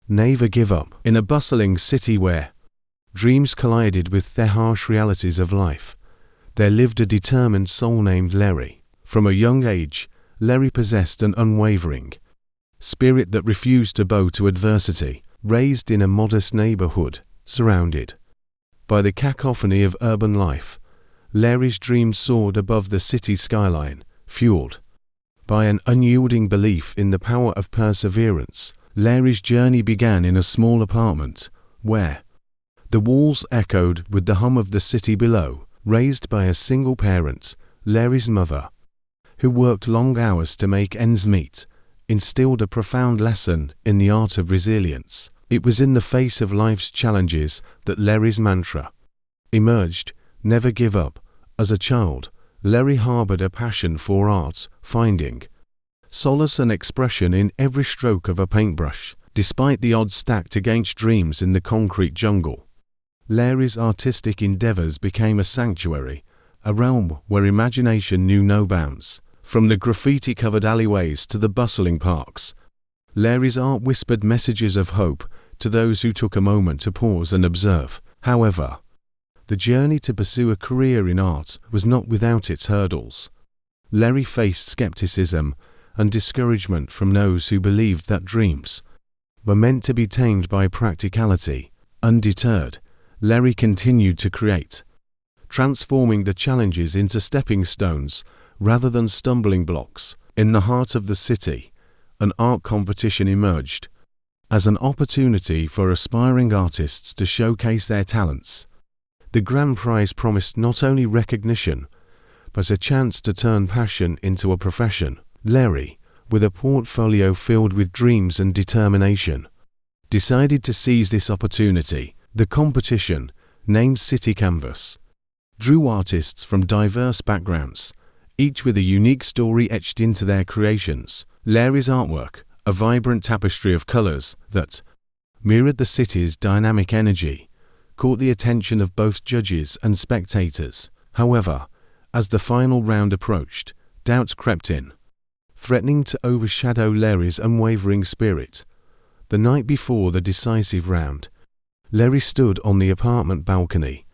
Never give up. In a bustling city where dreams collided with the harsh realities of life, there lived a determined soul named Larry. From a young age, Larry possessed an unwavering spirit that refused to bow to adversity. Raised in a modest neighborhood, surrounded by the cacophony of urban life, Larry's dreams soared above the city skyline. Fueled by an unyielding belief in the power of perseverance, Larry's journey began in a small apartment, where the walls echoed with the hum of the city below. Raised by a single parent, Larry's mother, who worked long hours to make ends meet, instilled a profound lesson in the art of resilience. It was in the face of life's challenges that Larry's mantra emerged: never give up. As a child, Larry harbored a passion for art, finding solace and expression in every stroke of a paintbrush. Despite the odds stacked against dreams in the concrete jungle, Larry's artistic endeavors became a sanctuary, a realm where imagination knew no bounds. From the graffiti-covered alleyways to the bustling parks, Larry's art whispered messages of hope to those who took a moment to pause and observe. However, the journey to pursue a career in art was not without its hurdles. Larry faced skepticism and discouragement from those who believed that dreams were meant to be tamed by practicality. Undeterred, Larry continued to create, transforming the challenges into stepping stones rather than stumbling blocks. In the heart of the city, an art competition emerged as an opportunity for aspiring artists to showcase their talents. The grand prize promised not only recognition, but a chance to turn passion into a profession. Larry, with a portfolio filled with dreams and determination, decided to seize this opportunity. The competition, named City Canvas, drew artists from diverse backgrounds, each with a unique story etched into their creations. Larry's artwork, a vibrant tapestry of colors that mirrored the city's dynamic energy, caught the attention of both judges and spectators. However, as the final round approached, doubts crept in, threatening to overshadow Larry's unwavering spirit. The night before the decisive round, Larry stood on the apartment balcony,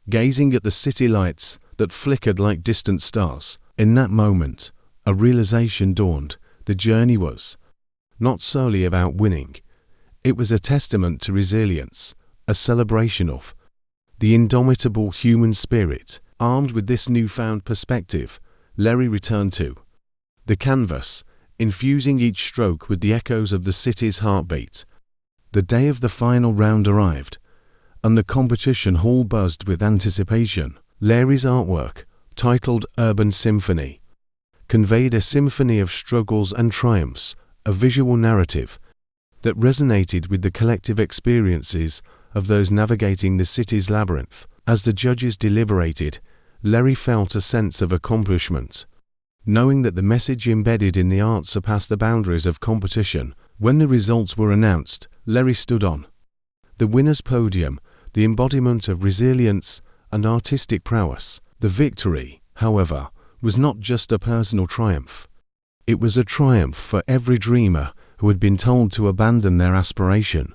gazing at the city lights that flickered like distant stars. In that moment, a realization dawned. The journey was not solely about winning. It was a testament to resilience, a celebration of the indomitable human spirit. Armed with this newfound perspective, Larry returned to the canvas, infusing each stroke with the echoes of the city's heartbeat. The day of the final round arrived, and the competition hall buzzed with anticipation. Larry's artwork, titled Urban Symphony, conveyed a symphony of struggles and triumphs, a visual narrative that resonated with the collective experiences of those navigating the city's labyrinth. As the judges deliberated, Larry felt a sense of accomplishment, knowing that the message embedded in the art surpassed the boundaries of competition. When the results were announced, Larry stood on the winner's podium, the embodiment of resilience and artistic prowess. The victory, however, was not just a personal triumph. It was a triumph for every dreamer who had been told to abandon their aspiration.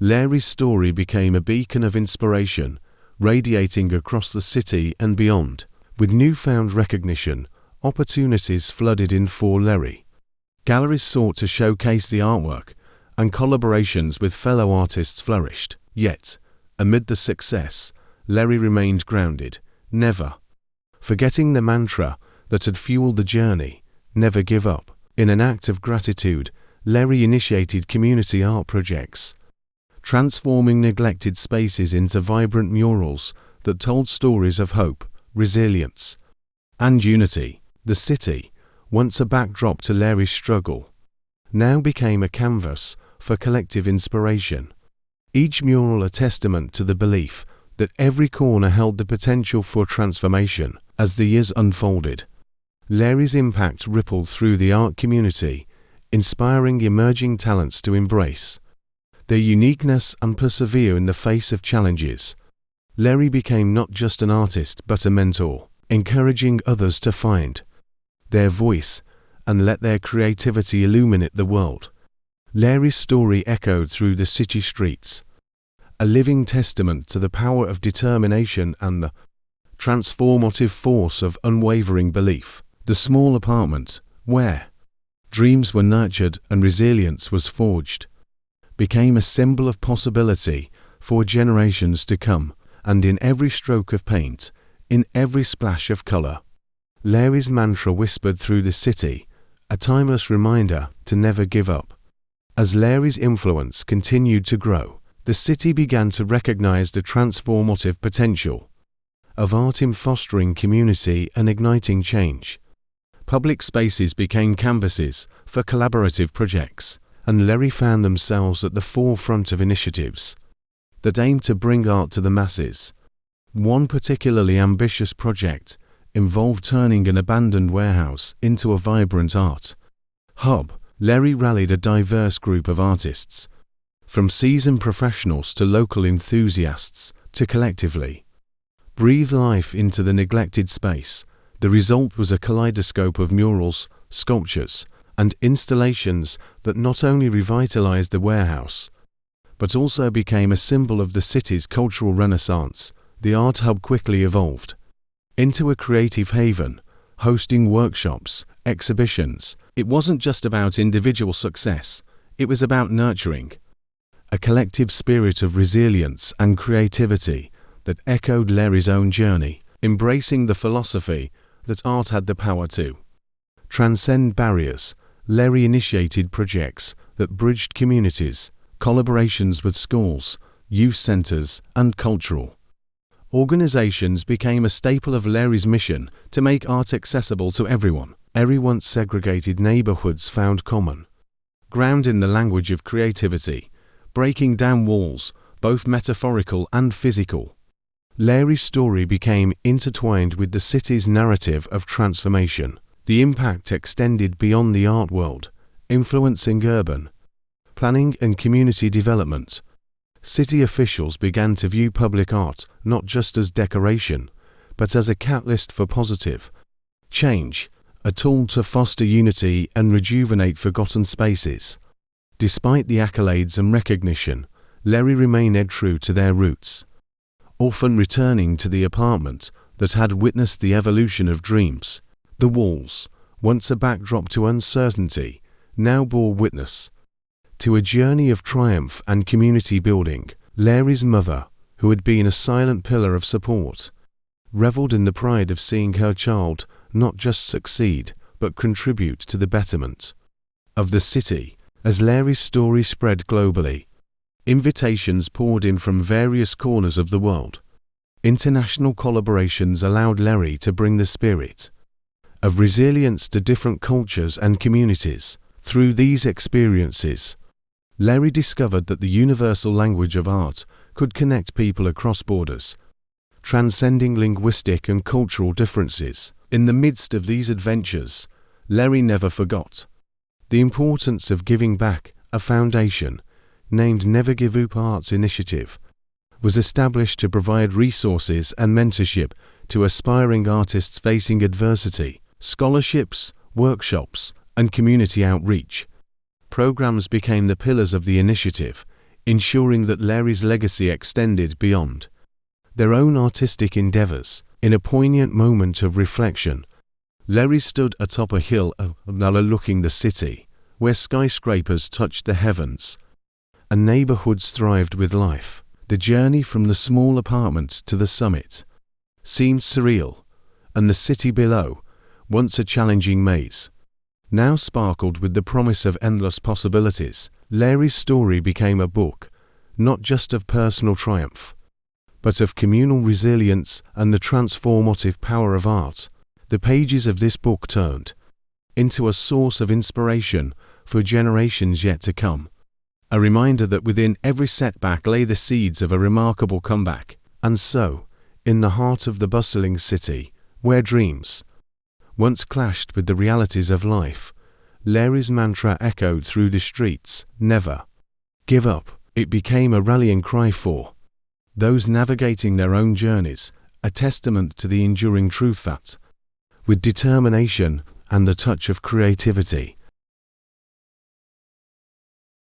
Larry's story became a beacon of inspiration, radiating across the city and beyond. With newfound recognition, opportunities flooded in for Larry. Galleries sought to showcase the artwork, and collaborations with fellow artists flourished. Yet, amid the success, Larry remained grounded, never forgetting the mantra that had fueled the journey: never give up. In an act of gratitude, Larry initiated community art projects, transforming neglected spaces into vibrant murals that told stories of hope, resilience, and unity. The city, once a backdrop to Larry's struggle, now became a canvas for collective inspiration. Each mural a testament to the belief that every corner held the potential for transformation. As the years unfolded, Larry's impact rippled through the art community, inspiring emerging talents to embrace their uniqueness and persevere in the face of challenges. Larry became not just an artist but a mentor, encouraging others to find their voice and let their creativity illuminate the world. Larry's story echoed through the city streets, a living testament to the power of determination and the transformative force of unwavering belief. The small apartment, where dreams were nurtured and resilience was forged, became a symbol of possibility for generations to come, and in every stroke of paint, in every splash of color, Larry's mantra whispered through the city, a timeless reminder to never give up. As Larry's influence continued to grow, the city began to recognize the transformative potential of art in fostering community and igniting change. Public spaces became canvases for collaborative projects, and Larry found themselves at the forefront of initiatives that aimed to bring art to the masses. One particularly ambitious project involved turning an abandoned warehouse into a vibrant art hub. Larry rallied a diverse group of artists, from seasoned professionals to local enthusiasts, to collectively breathe life into the neglected space. The result was a kaleidoscope of murals, sculptures, and installations that not only revitalized the warehouse, but also became a symbol of the city's cultural renaissance. The art hub quickly evolved into a creative haven, hosting workshops, exhibitions. It wasn't just about individual success, it was about nurturing a collective spirit of resilience and creativity that echoed Larry's own journey, embracing the philosophy that art had the power to transcend barriers. Larry initiated projects that bridged communities, collaborations with schools, youth centers, and cultural organizations became a staple of Larry's mission to make art accessible to everyone. Every once segregated neighborhoods found common ground in the language of creativity, breaking down walls, both metaphorical and physical. Larry's story became intertwined with the city's narrative of transformation. The impact extended beyond the art world, influencing urban planning and community development. City officials began to view public art not just as decoration, but as a catalyst for positive change, a tool to foster unity and rejuvenate forgotten spaces. Despite the accolades and recognition, Larry remained true to their roots, often returning to the apartment that had witnessed the evolution of dreams. The walls, once a backdrop to uncertainty, now bore witness to a journey of triumph and community building. Larry's mother, who had been a silent pillar of support, reveled in the pride of seeing her child not just succeed, but contribute to the betterment of the city. As Larry's story spread globally, invitations poured in from various corners of the world. International collaborations allowed Larry to bring the spirit of resilience to different cultures and communities. Through these experiences, Larry discovered that the universal language of art could connect people across borders, transcending linguistic and cultural differences. In the midst of these adventures, Larry never forgot the importance of giving back. A foundation, named Never Give Up Arts Initiative, was established to provide resources and mentorship to aspiring artists facing adversity. Scholarships, workshops, and community outreach programs became the pillars of the initiative, ensuring that Larry's legacy extended beyond their own artistic endeavors. In a poignant moment of reflection, Larry stood atop a hill overlooking the city, where skyscrapers touched the heavens and neighborhoods thrived with life. The journey from the small apartment to the summit seemed surreal, and the city below, once a challenging maze, now sparkled with the promise of endless possibilities. Larry's story became a book, not just of personal triumph, but of communal resilience and the transformative power of art. The pages of this book turned into a source of inspiration for generations yet to come, a reminder that within every setback lay the seeds of a remarkable comeback. And so, in the heart of the bustling city, where dreams once clashed with the realities of life, Larry's mantra echoed through the streets: never give up. It became a rallying cry for those navigating their own journeys, a testament to the enduring truth that, with determination and the touch of creativity,